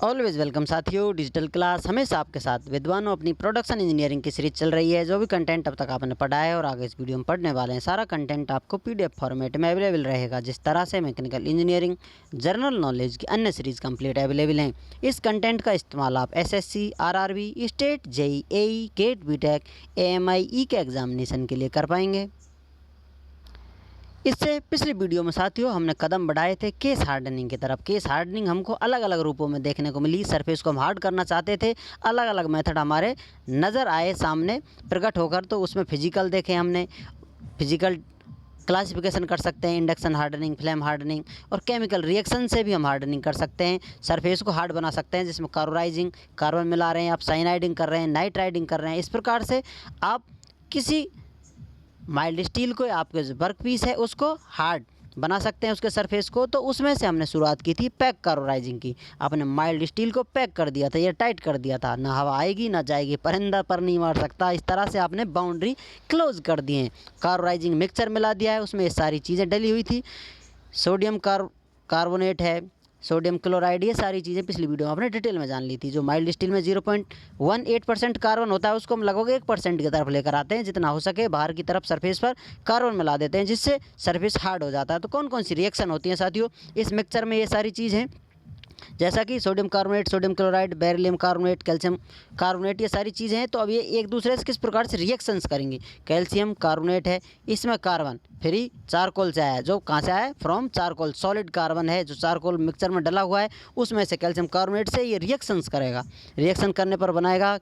Always welcome साथियों, digital class हमेशा आपके साथ। विद्वानों, अपनी प्रोडक्शन इंजीनियरिंग की सीरीज चल रही है। जो भी कंटेंट अब तक आपने पढ़ा है और आगे इस वीडियो में पढ़ने वाले हैं, सारा कंटेंट आपको पीडीएफ फॉर्मेट में अवेलेबल रहेगा। जिस तरह से मैकेनिकल इंजीनियरिंग, जनरल नॉलेज की अन्य सीरीज कंप्लीट अवेलेबल हैं। इस कंटेंट का इस्तेमाल आप एसएससी, आरआरबी, स्टेट, जेई, एई, गेट, बीटेक, एएमआई के एग्जामिनेशन के लिए कर पाएंगे। इससे पिछली वीडियो में साथियों हमने कदम बढ़ाए थे केस हार्डनिंग की तरफ। केस हार्डनिंग हमको अलग अलग रूपों में देखने को मिली। सरफेस को हम हार्ड करना चाहते थे, अलग अलग मेथड हमारे नज़र आए सामने प्रकट होकर। तो उसमें फिजिकल देखे हमने, फिजिकल क्लासिफिकेशन कर सकते हैं, इंडक्शन हार्डनिंग, फ्लेम हार्डनिंग, और केमिकल रिएक्शन से भी हम हार्डनिंग कर सकते हैं। सरफेस को हार्ड बना सकते हैं, जिसमें कार्बोराइजिंग, कार्बन मिला रहे हैं आप, साइनाइडिंग कर रहे हैं, नाइट्राइडिंग कर रहे हैं। इस प्रकार से आप किसी माइल्ड स्टील को, आपके जो वर्क पीस है उसको हार्ड बना सकते हैं, उसके सरफेस को। तो उसमें से हमने शुरुआत की थी पैक कार्बोराइजिंग की। आपने माइल्ड स्टील को पैक कर दिया था, ये टाइट कर दिया था, ना हवा आएगी ना जाएगी, परिंदा पर नहीं मार सकता। इस तरह से आपने बाउंड्री क्लोज कर दी है। कार्बोराइजिंग मिक्सचर मिला दिया है, उसमें ये सारी चीज़ें डली हुई थी। सोडियम कार्बोनेट है, सोडियम क्लोराइड, ये सारी चीज़ें पिछली वीडियो में आपने डिटेल में जान ली थी। जो माइल्ड स्टील में 0.18% कार्बन होता है, उसको हम लगभग 1% की तरफ लेकर आते हैं। जितना हो सके बाहर की तरफ सरफेस पर कार्बन मिला देते हैं, जिससे सरफेस हार्ड हो जाता है। तो कौन कौन सी रिएक्शन होती हैं साथियों इस मिक्सचर में? ये सारी चीज़ हैं, जैसा कि sodium carbonate, sodium chloride, beryllium carbonate, calcium carbonate, ये सारी चीज़ें हैं। तो अब ये एक दूसरे से किस प्रकार से रिएक्शंस करेंगी। कैल्शियम कार्बोनेट है, इसमें कार्बन फ्री चारकोल से आया है। जो कहाँ से आया है? From charcoal. सॉलिड कार्बन है जो चारकोल मिक्सचर में डला हुआ है, उसमें से कैल्शियम कार्बोनेट से ये रिएक्शंस करेगा। रिएक्शन करने पर बनाएगा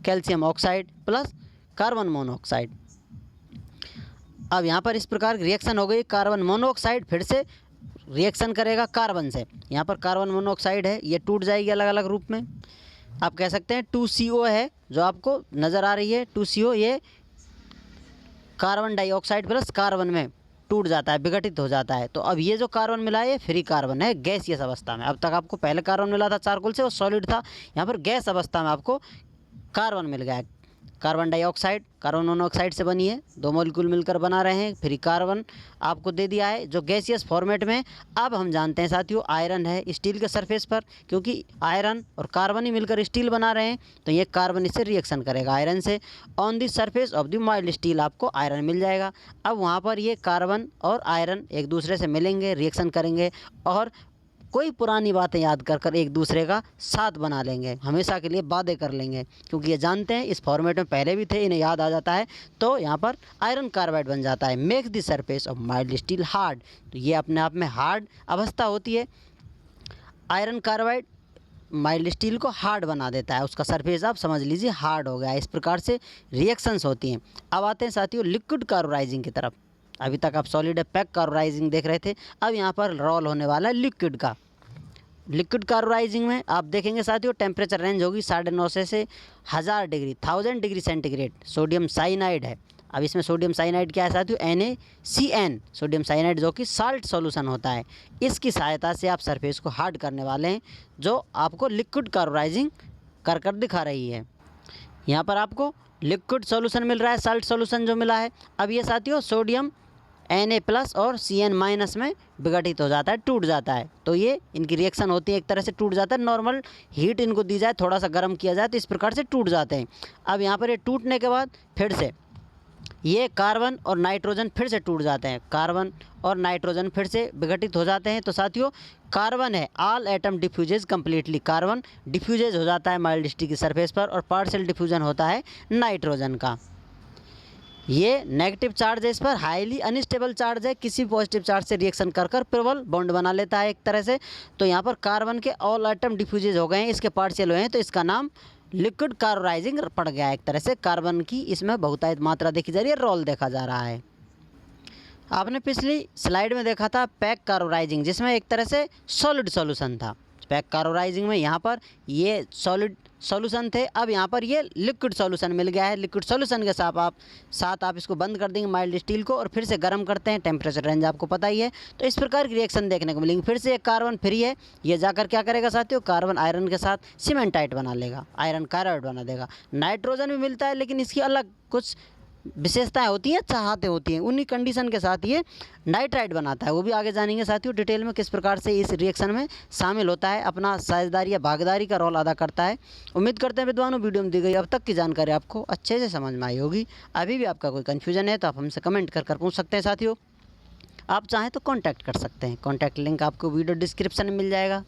calcium oxide plus carbon monoxide. अब यहाँ पर इस प्रकार की रिएक्शन हो गई। कार्बन मोनोऑक्साइड फिर से रिएक्शन करेगा कार्बन से। यहाँ पर कार्बन मोनोऑक्साइड है, ये टूट जाएगी अलग अलग रूप में। आप कह सकते हैं 2CO है जो आपको नज़र आ रही है। 2CO ये कार्बन डाइऑक्साइड प्लस कार्बन में टूट जाता है, विघटित हो जाता है। तो अब ये जो कार्बन मिला है ये फ्री कार्बन है, गैसियस अवस्था में। अब तक आपको पहले कार्बन मिला था चारकोल से, वो सॉलिड था। यहाँ पर गैस अवस्था में आपको कार्बन मिल गया है। कार्बन डाइऑक्साइड कार्बन मोनोऑक्साइड से बनी है, दो मॉलिक्यूल मिलकर बना रहे हैं। फ्री कार्बन आपको दे दिया है जो गैसियस फॉर्मेट में। अब हम जानते हैं साथियों आयरन है स्टील के सरफेस पर, क्योंकि आयरन और कार्बन ही मिलकर स्टील बना रहे हैं। तो ये कार्बन इससे रिएक्शन करेगा आयरन से। On the surface of the mild steel आपको आयरन मिल जाएगा। अब वहाँ पर ये कार्बन और आयरन एक दूसरे से मिलेंगे, रिएक्शन करेंगे, और कोई पुरानी बातें याद कर कर एक दूसरे का साथ बना लेंगे, हमेशा के लिए वादे कर लेंगे। क्योंकि ये जानते हैं इस फॉर्मेट में पहले भी थे, इन्हें याद आ जाता है। तो यहाँ पर आयरन कार्बाइड बन जाता है। Make the surface of mild steel hard. तो ये अपने आप में हार्ड अवस्था होती है। आयरन कार्बाइड माइल्ड स्टील को हार्ड बना देता है, उसका सरफेस आप समझ लीजिए हार्ड हो गया। इस प्रकार से रिएक्शंस होती हैं। अब आते हैं साथियों लिक्विड कार्बोराइजिंग की तरफ। अभी तक आप सॉलिड पैक कार्बोराइजिंग देख रहे थे, अब यहाँ पर रोल होने वाला है लिक्विड का। लिक्विड कार्बोराइजिंग में आप देखेंगे साथियों टेम्परेचर रेंज होगी 950 से 1000 degree, 1000 degree centigrade. Sodium cyanide है। अब इसमें सोडियम साइनाइड क्या है साथियों? NaCN, सोडियम साइनाइड, जो कि साल्ट सॉल्यूशन होता है। इसकी सहायता से आप सरफेस को हार्ड करने वाले हैं, जो आपको लिक्विड कार्बोराइजिंग कर कर दिखा रही है। यहाँ पर आपको लिक्विड सॉल्यूशन मिल रहा है, साल्ट सॉल्यूशन जो मिला है। अब ये साथियों सोडियम Na+ और Cn- में विघटित हो जाता है, टूट जाता है। तो ये इनकी रिएक्शन होती है, एक तरह से टूट जाता है। नॉर्मल हीट इनको दी जाए, थोड़ा सा गर्म किया जाए, तो इस प्रकार से टूट जाते हैं। अब यहाँ पर ये टूटने के बाद फिर से ये कार्बन और नाइट्रोजन फिर से टूट जाते हैं। कार्बन और नाइट्रोजन फिर से विघटित हो जाते हैं। तो साथियों कार्बन है all atom diffuses completely. Carbon diffuses हो जाता है माइल्ड स्टील की सरफेस पर, और पार्शियल डिफ्यूजन होता है नाइट्रोजन का। ये नेगेटिव चार्ज है, इस पर हाईली अनस्टेबल चार्ज है। किसी पॉजिटिव चार्ज से रिएक्शन कर कर प्रबल बॉन्ड बना लेता है एक तरह से। तो यहाँ पर कार्बन के ऑल एटम डिफ्यूजेज हो गए हैं, इसके पार्शियल हुए हैं, तो इसका नाम लिक्विड कार्बोराइजिंग पड़ गया है। एक तरह से कार्बन की इसमें बहुतायत मात्रा देखी जा रही है, रोल देखा जा रहा है। आपने पिछली स्लाइड में देखा था पैक कार्बोराइजिंग, जिसमें एक तरह से सॉलिड सॉल्यूशन था। पैक कार्बोराइजिंग में यहाँ पर ये सॉलिड सॉल्यूशन थे, अब यहाँ पर ये लिक्विड सॉल्यूशन मिल गया है। लिक्विड सॉल्यूशन के साथ आप इसको बंद कर देंगे माइल्ड स्टील को, और फिर से गर्म करते हैं। टेम्परेचर रेंज आपको पता ही है। तो इस प्रकार की रिएक्शन देखने को मिलेंगी। फिर से एक कार्बन फ्री है, ये जाकर क्या करेगा साथियों? कार्बन आयरन के साथ सीमेंटाइट बना लेगा, आयरन कार्बाइड बना देगा। नाइट्रोजन भी मिलता है, लेकिन इसकी अलग कुछ विशेषताएं होती हैं, चाहते होती हैं, उन्हीं कंडीशन के साथ ये नाइट्राइट बनाता है। वो भी आगे जानेंगे साथियों डिटेल में किस प्रकार से इस रिएक्शन में शामिल होता है, अपना साझेदारी या भागीदारी का रोल अदा करता है। उम्मीद करते हैं विद्वानों वीडियो में दी गई अब तक की जानकारी आपको अच्छे से समझ में आई होगी। अभी भी आपका कोई कन्फ्यूजन है तो आप हमसे कमेंट कर पूछ सकते हैं साथियों। आप चाहें तो कांटेक्ट कर सकते हैं, कांटेक्ट लिंक आपको वीडियो डिस्क्रिप्शन में मिल जाएगा।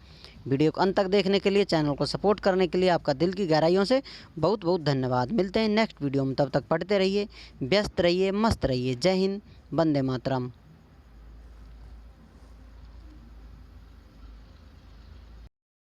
वीडियो को अंत तक देखने के लिए, चैनल को सपोर्ट करने के लिए आपका दिल की गहराइयों से बहुत बहुत धन्यवाद। मिलते हैं नेक्स्ट वीडियो में, तब तक पढ़ते रहिए, व्यस्त रहिए, मस्त रहिए। जय हिंद, वंदे मातरम।